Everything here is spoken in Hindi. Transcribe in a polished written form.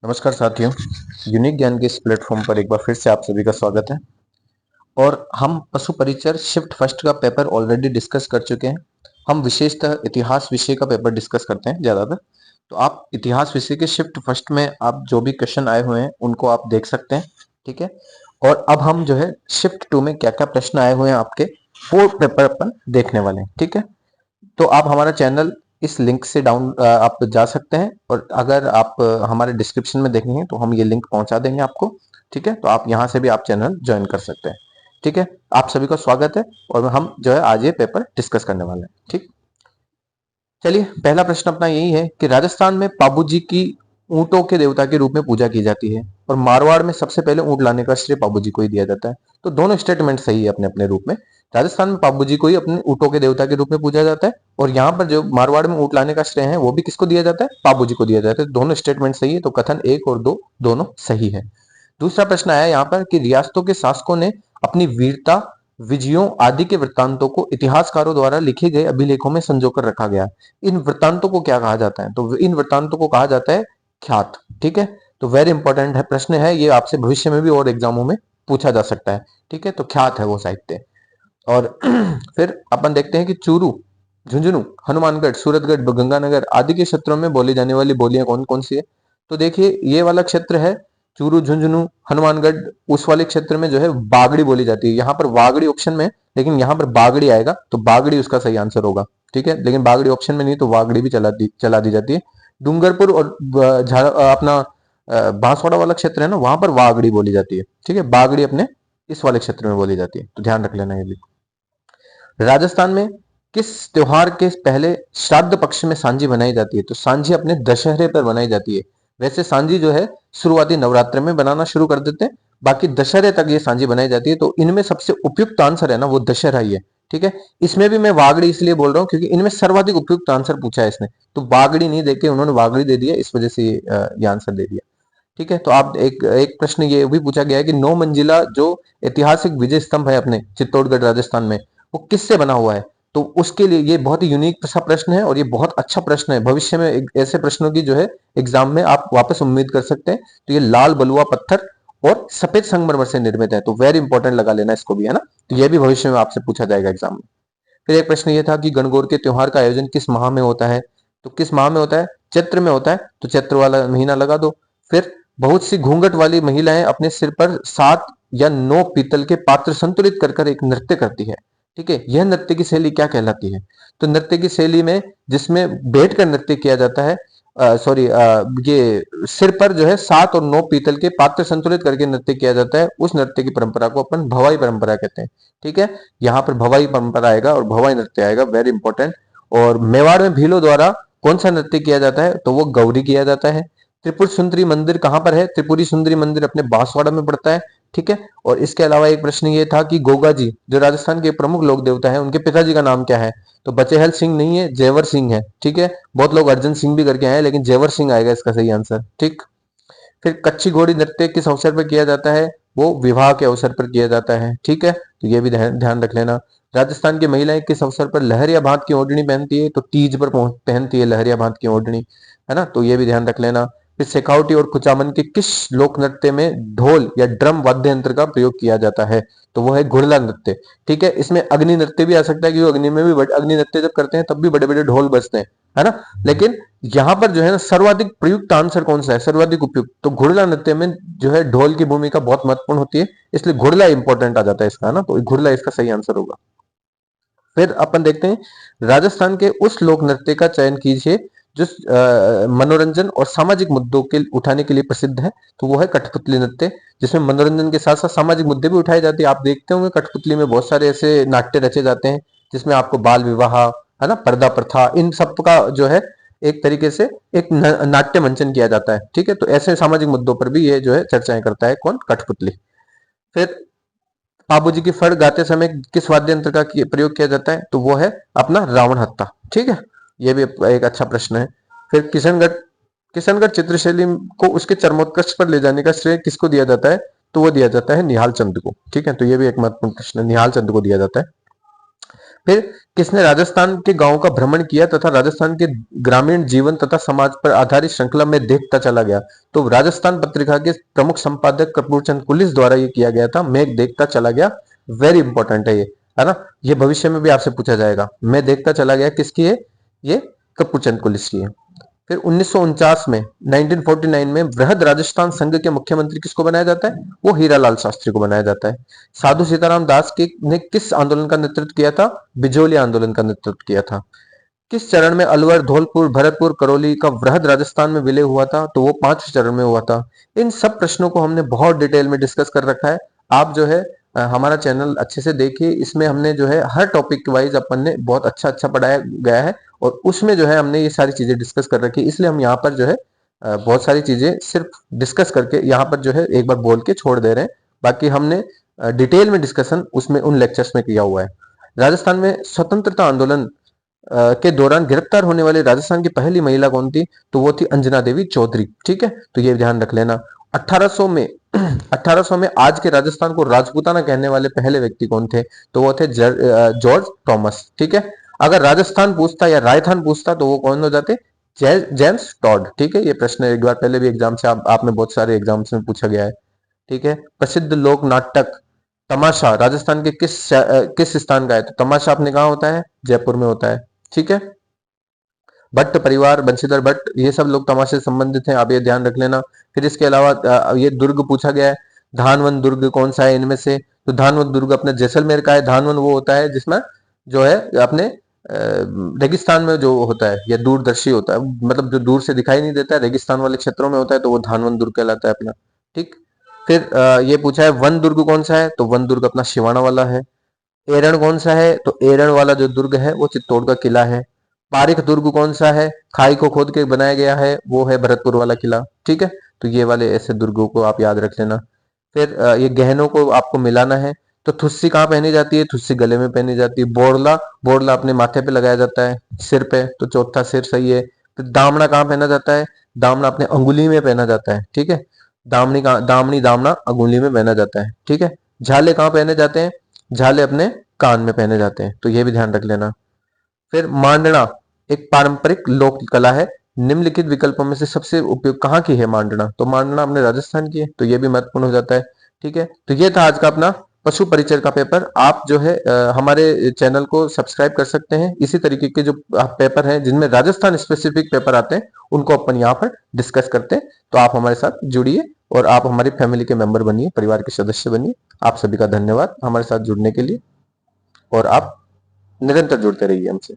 नमस्कार साथियों, यूनिक ज्ञान के इस प्लेटफॉर्म पर एक बार फिर से आप सभी का स्वागत है। और हम पशु परिचर शिफ्ट फर्स्ट का पेपर ऑलरेडी डिस्कस कर चुके हैं। हम विशेषतः इतिहास विषय का पेपर डिस्कस करते हैं ज्यादातर। तो आप इतिहास विषय के शिफ्ट फर्स्ट में आप जो भी क्वेश्चन आए हुए हैं उनको आप देख सकते हैं, ठीक है। और अब हम जो है शिफ्ट टू में क्या क्या प्रश्न आए हुए हैं आपके, वो पेपर अपन देखने वाले हैं, ठीक है। तो आप हमारा चैनल इस लिंक से आप जा सकते हैं, और अगर आप हमारे डिस्क्रिप्शन में देखेंगे तो हम ये लिंक पहुंचा देंगे आपको, ठीक है। तो आप यहाँ से भी आप चैनल ज्वाइन कर सकते हैं, ठीक है। आप सभी का स्वागत है, और हम जो है आज ये पेपर डिस्कस करने वाले हैं, ठीक। चलिए, पहला प्रश्न अपना यही है कि राजस्थान में पाबूजी की ऊंटों के देवता के रूप में पूजा की जाती है, और मारवाड़ में सबसे पहले ऊंट लाने का श्रेय पाबूजी को ही दिया जाता है। तो दोनों स्टेटमेंट सही है अपने अपने रूप में। राजस्थान में पाबूजी को ही अपने ऊंटों के देवता के रूप में पूजा जाता है, और यहाँ पर जो मारवाड़ में ऊंट लाने का श्रेय है वो भी किसको दिया जाता है? पाबूजी को दिया जाता है। दोनों स्टेटमेंट सही है, तो कथन 1 और 2 दोनों सही है। दूसरा प्रश्न आया यहाँ पर कि रियासतों के शासकों ने अपनी वीरता, विजयों आदि के वृत्तांतों को इतिहासकारों द्वारा लिखे गए अभिलेखों में संजोकर रखा गया। इन वृत्तांतों को क्या कहा जाता है? तो इन वृत्तांतों को कहा जाता है ख्यात, ठीक है। तो वेरी इंपॉर्टेंट है प्रश्न है ये, आपसे भविष्य में भी और एग्जामों में पूछा जा सकता है, ठीक है। तो ख्यात है वो साहित्य। और फिर अपन देखते हैं कि चूरू, झुंझुनू, हनुमानगढ़, सूरतगढ़, गंगानगर आदि के क्षेत्रों में बोली जाने वाली बोलियां कौन कौन सी है? तो देखिए, ये वाला क्षेत्र है चूरू, झुंझुनू, हनुमानगढ़। उस वाले क्षेत्र में जो है बागड़ी बोली जाती है। यहाँ पर वागड़ी ऑप्शन में, लेकिन यहाँ पर बागड़ी आएगा, तो बागड़ी उसका सही आंसर होगा, ठीक है। लेकिन बागड़ी ऑप्शन में नहीं, तो वागड़ी भी चला दी जाती है। डूंगरपुर और अपना बांसवाड़ा वाला क्षेत्र है ना, वहां पर वागड़ी बोली जाती है, ठीक है। बागड़ी अपने इस वाले क्षेत्र में बोली जाती है, तो ध्यान रख लेना ये भी। राजस्थान में किस त्योहार के पहले श्राद्ध पक्ष में सांझी बनाई जाती है? तो सांझी अपने दशहरे पर बनाई जाती है। वैसे सांझी जो है शुरुआती नवरात्र में बनाना शुरू कर देते हैं, बाकी दशहरे तक ये सांझी बनाई जाती है। तो इनमें सबसे उपयुक्त आंसर है ना, वो दशहरा ही है, ठीक है। इसमें भी मैं वागड़ी इसलिए बोल रहा हूँ क्योंकि इनमें सर्वाधिक उपयुक्त आंसर पूछा है इसने, तो बागड़ी नहीं देके उन्होंने वागड़ी दे दिया, इस वजह से ये आंसर दे दिया, ठीक है। तो आप एक एक प्रश्न ये भी पूछा गया है कि 9 मंजिला जो ऐतिहासिक विजय स्तंभ है अपने चित्तौड़गढ़ राजस्थान में, वो किससे बना हुआ है? तो उसके लिए ये बहुत ही यूनिक सा प्रश्न है, और ये बहुत अच्छा प्रश्न है। भविष्य में ऐसे प्रश्नों की जो है एग्जाम में आप वापस उम्मीद कर सकते हैं। तो ये लाल बलुआ पत्थर और सफेद संगमरमर से निर्मित है, तो वेरी इंपॉर्टेंट लगा लेना इसको भी, है ना। तो ये भी भविष्य में आपसे पूछा जाएगा एग्जाम में। फिर एक प्रश्न ये था कि गणगौर के त्योहार का आयोजन किस माह में होता है? तो किस माह में होता है? चैत्र में होता है, तो चैत्र वाला महीना लगा दो। फिर बहुत सी घूंघट वाली महिलाएं अपने सिर पर 7 या 9 पीतल के पात्र संतुलित कर कर एक नृत्य करती है, ठीक है। यह नृत्य की शैली क्या कहलाती है? तो नृत्य की शैली में जिसमें बैठ कर नृत्य किया जाता है, सॉरी, ये सिर पर जो है 7 और 9 पीतल के पात्र संतुलित करके नृत्य किया जाता है, उस नृत्य की परंपरा को अपन भवाई परंपरा कहते हैं, ठीक है। यहाँ पर भवाई परंपरा आएगा और भवाई नृत्य आएगा, वेरी इंपॉर्टेंट। और मेवाड़ में भीलों द्वारा कौन सा नृत्य किया जाता है? तो वो गौरी किया जाता है। त्रिपुर सुंदरी मंदिर कहाँ पर है? त्रिपुरी सुंदरी मंदिर अपने बांसवाड़ा में पड़ता है, ठीक है। और इसके अलावा एक प्रश्न ये था कि गोगा जी जो राजस्थान के प्रमुख लोक देवता है, उनके पिताजी का नाम क्या है? तो बचेहल सिंह नहीं है, जेवर सिंह है, ठीक है। बहुत लोग अर्जन सिंह भी करके आए, लेकिन जेवर सिंह आएगा इसका सही आंसर, ठीक। फिर कच्ची घोड़ी नृत्य किस अवसर पर किया जाता है? वो विवाह के अवसर पर किया जाता है, ठीक है। तो ये भी ध्यान रख लेना। राजस्थान की महिलाएं किस अवसर पर लहरिया भात की ओढ़नी पहनती है? तो तीज पर पहनती है लहरिया भात की ओढ़नी, है ना। तो ये भी ध्यान रख लेना। फिर शेखावटी और कुचामन के किस लोक नृत्य में ढोल या ड्रम वाद्य यंत्र का प्रयोग किया जाता है? तो वो है घुड़ला नृत्य, ठीक है। इसमें अग्नि नृत्य भी आ सकता है, क्योंकि अग्नि में भी अग्नि नृत्य जब करते हैं तब भी बड़े बड़े ढोल बजते हैं, है ना। लेकिन यहाँ पर जो है ना, सर्वाधिक प्रयुक्त आंसर कौन सा है? सर्वाधिक उपयुक्त, तो घुड़ला नृत्य में जो है ढोल की भूमिका बहुत महत्वपूर्ण होती है, इसलिए घुड़ला इंपॉर्टेंट आ जाता है इसका, है ना। तो घुड़ला इसका सही आंसर होगा। फिर अपन देखते हैं राजस्थान के उस लोक नृत्य का चयन कीजिए जो मनोरंजन और सामाजिक मुद्दों के उठाने के लिए प्रसिद्ध है। तो वो है कठपुतली नृत्य, जिसमें मनोरंजन के साथ साथ सामाजिक मुद्दे भी उठाए जाते हैं। आप देखते होंगे कठपुतली में बहुत सारे ऐसे नाट्य रचे जाते हैं जिसमें आपको बाल विवाह, है ना, पर्दा प्रथा, इन सब का जो है एक तरीके से एक नाट्य मंचन किया जाता है, ठीक है। तो ऐसे सामाजिक मुद्दों पर भी ये जो है चर्चाएं करता है कौन? कठपुतली। फिर बाबूजी की फड़ गाते समय किस वाद्य यंत्र का प्रयोग किया जाता है? तो वो है अपना रावण हत्था, ठीक है। ये भी एक अच्छा प्रश्न है। फिर किशनगढ़ चित्रशैली को उसके चरमोत्कर्ष पर ले जाने का श्रेय किसको दिया जाता है? तो वो दिया जाता है निहाल चंद को, ठीक है। तो ये भी एक महत्वपूर्ण प्रश्न है, निहाल चंद को दिया जाता है। फिर किसने राजस्थान के गांवों का भ्रमण किया तथा राजस्थान के ग्रामीण जीवन तथा समाज पर आधारित श्रृंखला में देखता चला गया? तो राजस्थान पत्रिका के प्रमुख संपादक कपूरचंद कुलिस द्वारा ये किया गया था। मैं देखता चला गया, वेरी इंपॉर्टेंट है ये, है ना। ये भविष्य में भी आपसे पूछा जाएगा। मैं देखता चला गया किसकी है? ये कपूरचंद कुलिस की है। फिर 1949 में 1949 में वृहद राजस्थान संघ के मुख्यमंत्री किसको बनाया जाता है? वो हीरालाल शास्त्री को बनाया जाता है। साधु सीताराम दास के ने किस आंदोलन का नेतृत्व किया था? बिजोली आंदोलन का नेतृत्व किया था। किस चरण में अलवर, धौलपुर, भरतपुर, करौली का वृहद राजस्थान में विलय हुआ था? तो वो 5वें चरण में हुआ था। इन सब प्रश्नों को हमने बहुत डिटेल में डिस्कस कर रखा है। आप जो है हमारा चैनल अच्छे से देखिए। इसमें हमने जो है हर टॉपिक वाइज अपन ने बहुत अच्छा पढ़ाया गया है और उसमें जो है हमने ये सारी चीजें डिस्कस कर रखी है। इसलिए हम यहाँ पर जो है बहुत सारी चीजें सिर्फ डिस्कस करके यहाँ पर जो है एक बार बोल के छोड़ दे रहे हैं। बाकी हमने डिटेल में डिस्कशन उसमें उन लेक्चर्स में किया हुआ है। राजस्थान में स्वतंत्रता आंदोलन के दौरान गिरफ्तार होने वाली राजस्थान की पहली महिला कौन थी? तो वो थी अंजना देवी चौधरी। ठीक है, तो ये ध्यान रख लेना। 1800 में 1800 में आज के राजस्थान को राजपूताना कहने वाले पहले व्यक्ति कौन थे? तो वो थे जॉर्ज टॉमस। ठीक है, अगर राजस्थान पूछता या राजस्थान पूछता तो वो कौन हो जाते? James Tod. ठीक है, ये प्रश्न एक बार पहले भी एग्जाम से आपने बहुत सारे एग्जाम्स में पूछा गया है। ठीक है, प्रसिद्ध लोक नाटक तमाशा राजस्थान के किस स्थान का है? तो तमाशा अपने कहाँ होता है? जयपुर में होता है। ठीक है, भट्ट परिवार, बंशीधर भट्ट, ये सब लोग तमाशे से संबंधित हैं, आप ये ध्यान रख लेना। फिर इसके अलावा ये दुर्ग पूछा गया है, धानवन दुर्ग कौन सा है इनमें से? तो धानवन दुर्ग अपने जैसलमेर का है। धानवन वो होता है जिसमें जो है अपने रेगिस्तान में जो होता है या दूरदर्शी होता है, मतलब जो दूर से दिखाई नहीं देता है, रेगिस्तान वाले क्षेत्रों में होता है, तो वो धानवन दुर्ग कहलाता है अपना। ठीक, फिर ये पूछा है वन दुर्ग कौन सा है? तो वन दुर्ग अपना सिवाना वाला है। एरण कौन सा है? तो एरण वाला जो दुर्ग है वो चित्तौड़ का किला है। पारिक दुर्ग कौन सा है? खाई को खोद के बनाया गया है, वो है भरतपुर वाला किला। ठीक है, तो ये वाले ऐसे दुर्गों को आप याद रख लेना। फिर ये गहनों को आपको मिलाना है। तो थुस्सी कहाँ पहनी जाती है? थुस्सी गले में पहनी जाती है। बोरला, बोरला अपने माथे पे लगाया जाता है, सिर पे, तो चौथा सिर सही है। फिर दामना कहाँ पहना जाता है? दामना अपने अंगुली में पहना जाता है। ठीक है, दामनी दामना अंगुली में पहना जाता है। ठीक है, झाले कहाँ पहने जाते हैं? झाले अपने कान में पहने जाते हैं, तो ये भी ध्यान रख लेना। फिर मांडना एक पारंपरिक लोक कला है। निम्नलिखित विकल्पों में से सबसे उपयोग कहाँ की है मांडना? तो मांडना अपने राजस्थान की है, तो ये भी महत्वपूर्ण हो जाता है। ठीक है, तो ये था आज का अपना पशु परिचय का पेपर। आप जो है हमारे चैनल को सब्सक्राइब कर सकते हैं। इसी तरीके के जो पेपर हैं जिनमें राजस्थान स्पेसिफिक पेपर आते हैं उनको अपन यहाँ पर डिस्कस करते हैं। तो आप हमारे साथ जुड़िए और आप हमारी फैमिली के मेंबर बनिए, परिवार के सदस्य बनिए। आप सभी का धन्यवाद हमारे साथ जुड़ने के लिए, और आप निरंतर जुड़ते रहिए हमसे।